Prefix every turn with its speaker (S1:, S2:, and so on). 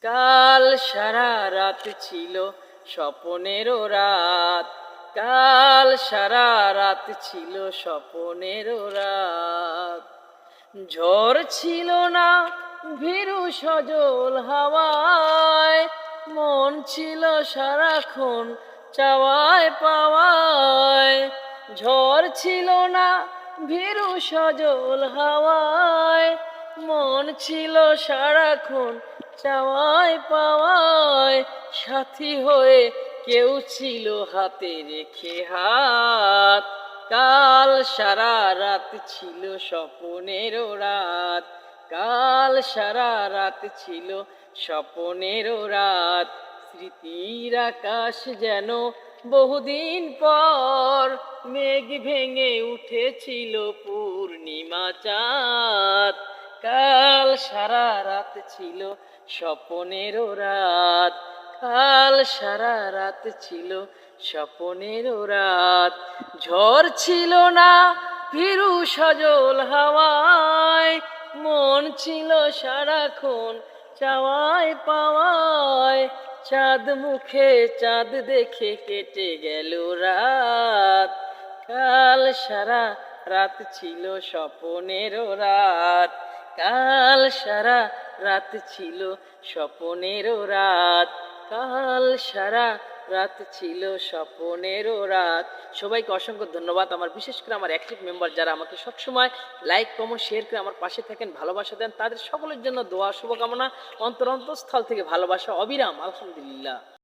S1: কাল সারা রাত ছিল স্বপনেরও রাত, কাল সারা রাত ছিল স্বপনেরও রাত। ঝড় ছিল না ভীরু সজল হাওয়ায়, মন ছিল সারাক্ষণ চাওয়ায় পাওয়ায়। ঝড় ছিল না ভীরু সজল হাওয়ায়, মন ছিল সারাক্ষণ চাওয়ায় পাওয়ায়। সাথী হয়ে কেউ ছিল হাতে রেখে হাত, কাল সারা রাত ছিল স্বপনেরও রাত, কাল সারা রাত ছিল স্বপনেরও রাত। স্মৃতির আকাশ যেন বহুদিন পর মেঘ ভেঙে উঠেছিল পূর্ণিমা চাঁদ, কাল সারা রাত ছিল স্বপনেরও রাত, কাল সারা রাত ছিল স্বপনেরও রাত। ঝড় ছিল না ভীরু সজল হাওয়ায়, মন ছিল সারাক্ষণ চাওয়ায় পাওয়ায়। চাঁদ মুখে চাঁদ দেখে কেটে গেল রাত, কাল সারা রাত ছিল স্বপনেরও রাত, কাল সারা রাত ছিল স্বপনেরও রাত, কাল সারা রাত ছিল স্বপনেরও রাত। সবাইকে অসংখ্য ধন্যবাদ। আমার বিশেষ করে আমার অ্যাক্টিভ মেম্বার যারা আমাকে সবসময় লাইক কমেন্ট শেয়ার করে আমার পাশে থাকেন, ভালোবাসা দেন, তাদের সকলের জন্য দোয়া শুভকামনা, অন্তরস্থল থেকে ভালোবাসা অবিরাম। আলহামদুলিল্লাহ।